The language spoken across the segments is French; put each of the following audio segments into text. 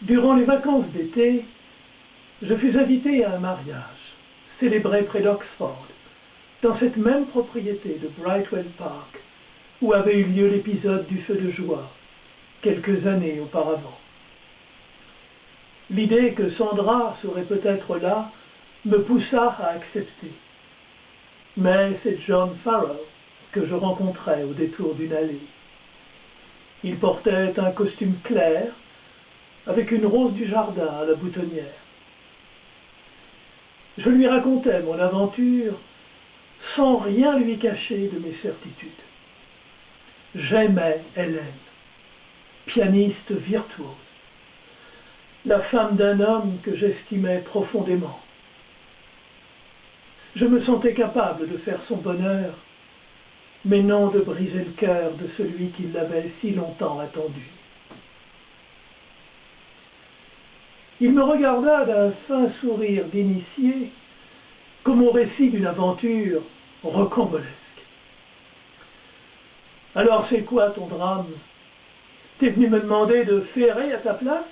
Durant les vacances d'été, je fus invité à un mariage, célébré près d'Oxford, dans cette même propriété de Brightwell Park, où avait eu lieu l'épisode du feu de joie, quelques années auparavant. L'idée que Sandra serait peut-être là me poussa à accepter. Mais c'est John Farrell que je rencontrai au détour d'une allée. Il portait un costume clair, avec une rose du jardin à la boutonnière. Je lui racontais mon aventure sans rien lui cacher de mes certitudes. J'aimais Hélène, pianiste virtuose, la femme d'un homme que j'estimais profondément. Je me sentais capable de faire son bonheur, mais non de briser le cœur de celui qui l'avait si longtemps attendu. Il me regarda d'un fin sourire d'initié, comme au récit d'une aventure rocambolesque. « Alors c'est quoi ton drame? T'es venu me demander de ferrer à ta place?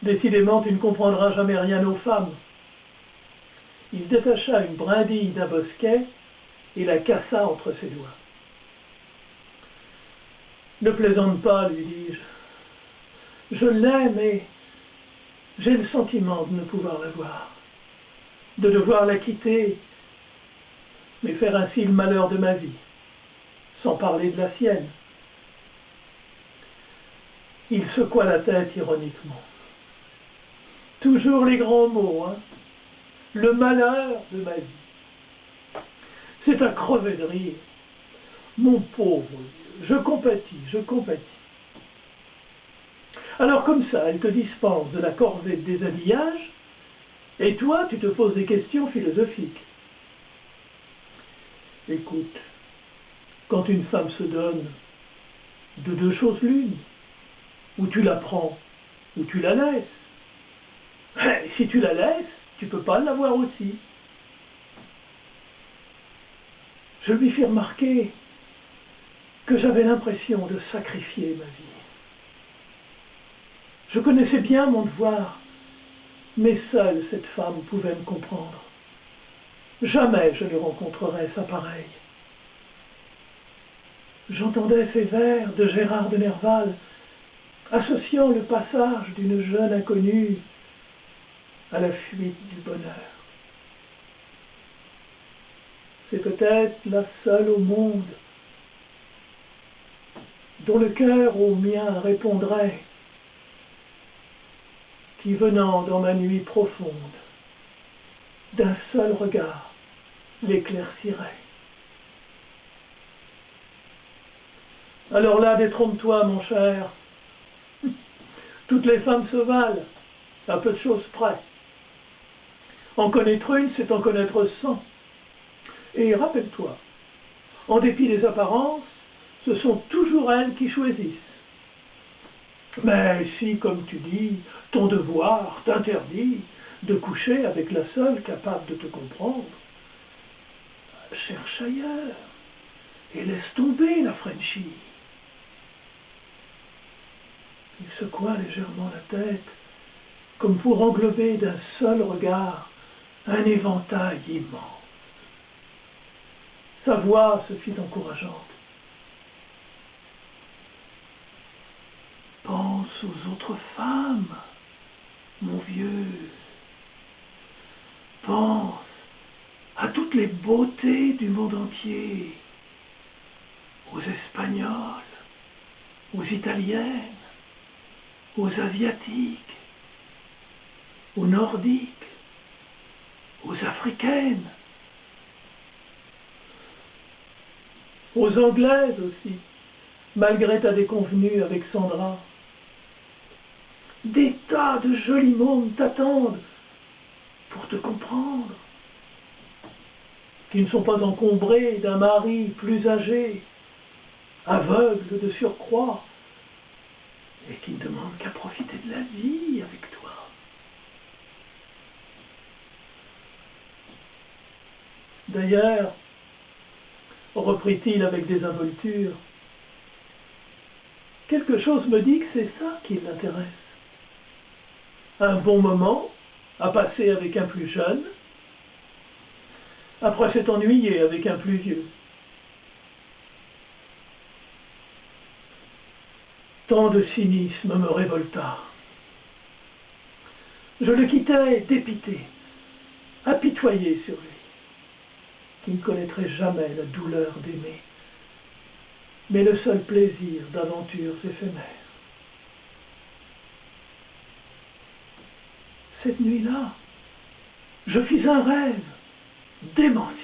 Décidément, tu ne comprendras jamais rien aux femmes. » Il détacha une brindille d'un bosquet et la cassa entre ses doigts. « Ne plaisante pas, lui dis-je. Je l'aime et j'ai le sentiment de ne pouvoir la voir, de devoir la quitter, mais faire ainsi le malheur de ma vie, sans parler de la sienne. » Il secoua la tête ironiquement. Toujours les grands mots, hein? Le malheur de ma vie. C'est à crever de rire. Mon pauvre Dieu, je compatis. Alors comme ça, elle te dispense de la corvée de déshabillage, et toi, tu te poses des questions philosophiques. Écoute, quand une femme se donne, de deux choses l'une, ou tu la prends, ou tu la laisses. Si tu la laisses, tu ne peux pas l'avoir aussi. Je lui fis remarquer que j'avais l'impression de sacrifier ma vie. Je connaissais bien mon devoir, mais seule cette femme pouvait me comprendre. Jamais je ne rencontrerai sa pareille. J'entendais ces vers de Gérard de Nerval, associant le passage d'une jeune inconnue à la fuite du bonheur. C'est peut-être la seule au monde dont le cœur au mien répondrait, qui venant dans ma nuit profonde, d'un seul regard l'éclaircirait. Alors là, détrompe-toi, mon cher. Toutes les femmes se valent, à peu de choses près. En connaître une, c'est en connaître 100. Et rappelle-toi, en dépit des apparences, ce sont toujours elles qui choisissent. Mais si, comme tu dis, ton devoir t'interdit de coucher avec la seule capable de te comprendre, cherche ailleurs et laisse tomber la Frenchie. Il secoua légèrement la tête comme pour englober d'un seul regard un éventail immense. Sa voix se fit encourageante. Pense aux autres femmes, mon vieux. Pense à toutes les beautés du monde entier, aux Espagnols, aux Italiennes, aux Asiatiques, aux Nordiques, aux Africaines, aux Anglaises aussi, malgré ta déconvenue avec Sandra. Des tas de jolis mondes t'attendent pour te comprendre, qui ne sont pas encombrés d'un mari plus âgé, aveugle de surcroît, et qui ne demandent qu'à profiter de la vie avec toi. D'ailleurs, reprit-il avec désinvolture, quelque chose me dit que c'est ça qui l'intéresse. Un bon moment à passer avec un plus jeune, après s'être ennuyé avec un plus vieux. Tant de cynisme me révolta. Je le quittai dépité, apitoyé sur lui, qui ne connaîtrait jamais la douleur d'aimer, mais le seul plaisir d'aventures éphémères. Cette nuit-là, je fis un rêve démentiel.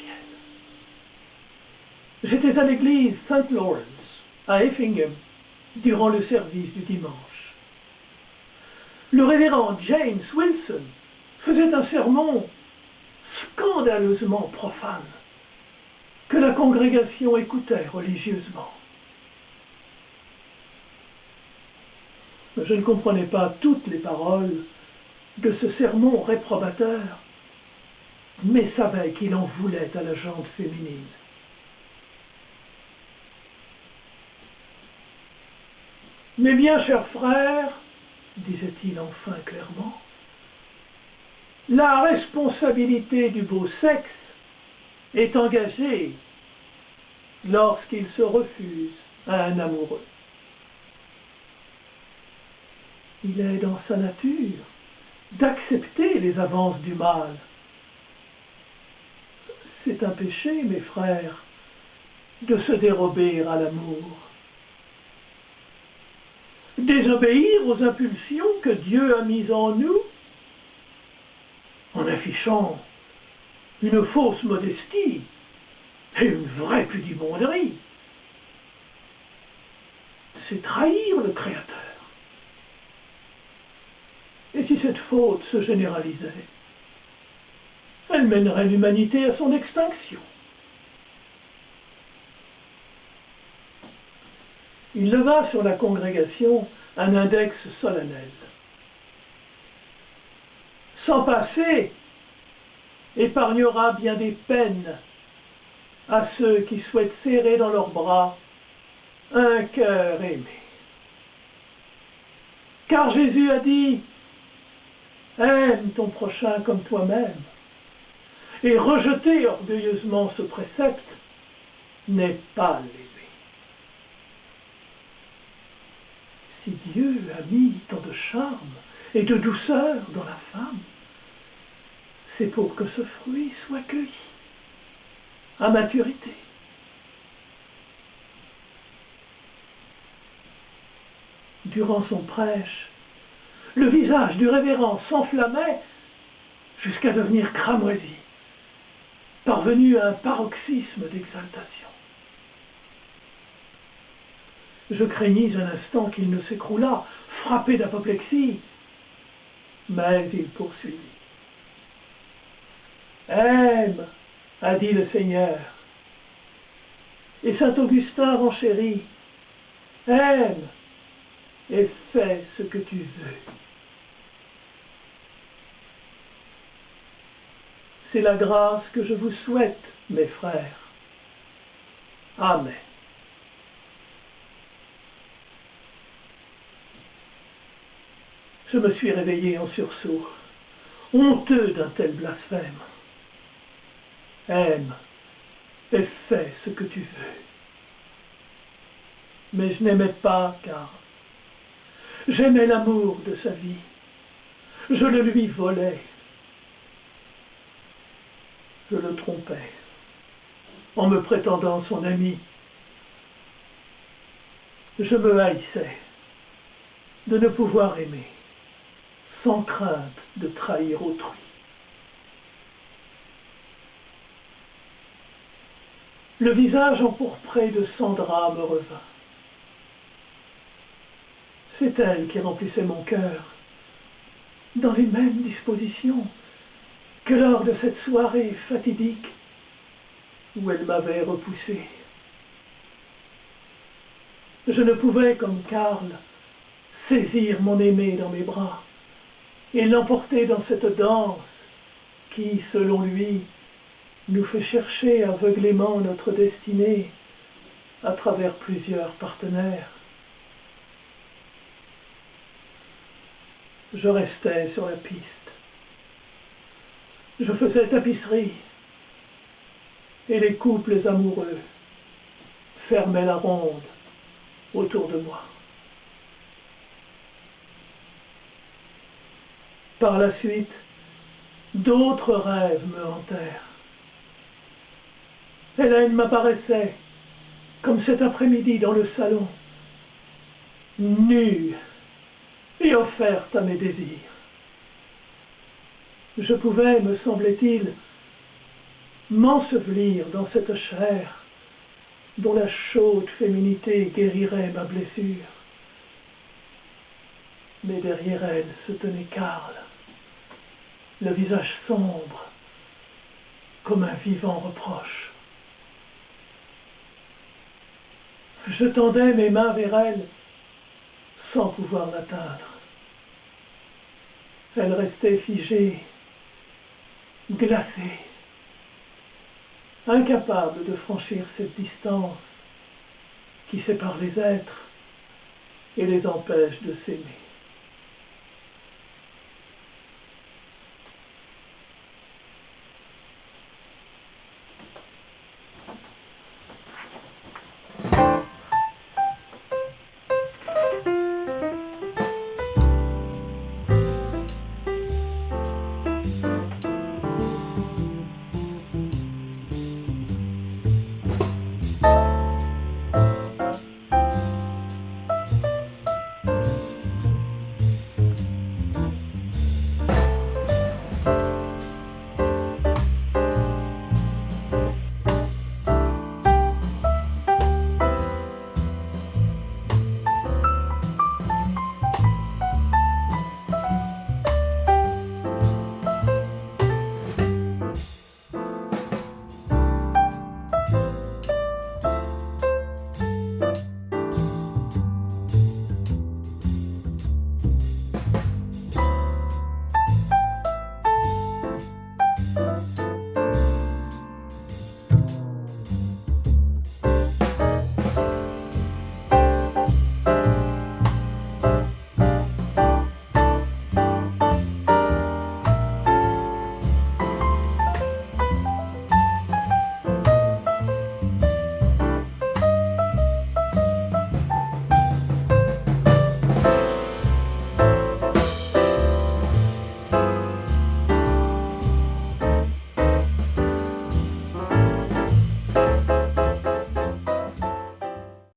J'étais à l'église St. Lawrence, à Effingham, durant le service du dimanche. Le révérend James Wilson faisait un sermon scandaleusement profane, que la congrégation écoutait religieusement. Je ne comprenais pas toutes les paroles de ce sermon réprobateur, mais savais qu'il en voulait à la gente féminine. Mes bien chers frères, disait-il enfin clairement, la responsabilité du beau sexe est engagée lorsqu'il se refuse à un amoureux. Il est dans sa nature d'accepter les avances du mal. C'est un péché, mes frères, de se dérober à l'amour. Désobéir aux impulsions que Dieu a mises en nous, en affichant une fausse modestie et une vraie pudibonderie, c'est trahir le Créateur. Et si cette faute se généralisait, elle mènerait l'humanité à son extinction. Il leva sur la congrégation un index solennel. Sans passer épargnera bien des peines à ceux qui souhaitent serrer dans leurs bras un cœur aimé. Car Jésus a dit, aime ton prochain comme toi-même. Et rejeter orgueilleusement ce précepte n'est pas l'aimer. Si Dieu a mis tant de charme et de douceur dans la femme, c'est pour que ce fruit soit cueilli à maturité. Durant son prêche, le visage du révérend s'enflammait jusqu'à devenir cramoisi, parvenu à un paroxysme d'exaltation. Je craignis un instant qu'il ne s'écroulât, frappé d'apoplexie, mais il poursuivit. Aime, a dit le Seigneur. Et saint Augustin renchérit, aime et fais ce que tu veux. C'est la grâce que je vous souhaite, mes frères. Amen. Je me suis réveillé en sursaut, honteux d'un tel blasphème. Aime et fais ce que tu veux. Mais je n'aimais pas Karl. J'aimais l'amour de sa vie. Je le lui volais. Je le trompais en me prétendant son ami. Je me haïssais de ne pouvoir aimer sans crainte de trahir autrui. Le visage empourpré de Sandra me revint. C'est elle qui remplissait mon cœur dans les mêmes dispositions que lors de cette soirée fatidique où elle m'avait repoussé. Je ne pouvais, comme Karl, saisir mon aimé dans mes bras et l'emporter dans cette danse qui, selon lui, nous fait chercher aveuglément notre destinée à travers plusieurs partenaires. Je restais sur la piste. Je faisais tapisserie et les couples amoureux fermaient la ronde autour de moi. Par la suite, d'autres rêves me hantèrent. Hélène m'apparaissait, comme cet après-midi dans le salon, nue et offerte à mes désirs. Je pouvais, me semblait-il, m'ensevelir dans cette chair dont la chaude féminité guérirait ma blessure. Mais derrière elle se tenait Karl, le visage sombre, comme un vivant reproche. Je tendais mes mains vers elle sans pouvoir l'atteindre. Elle restait figée, glacée, incapable de franchir cette distance qui sépare les êtres et les empêche de s'aimer.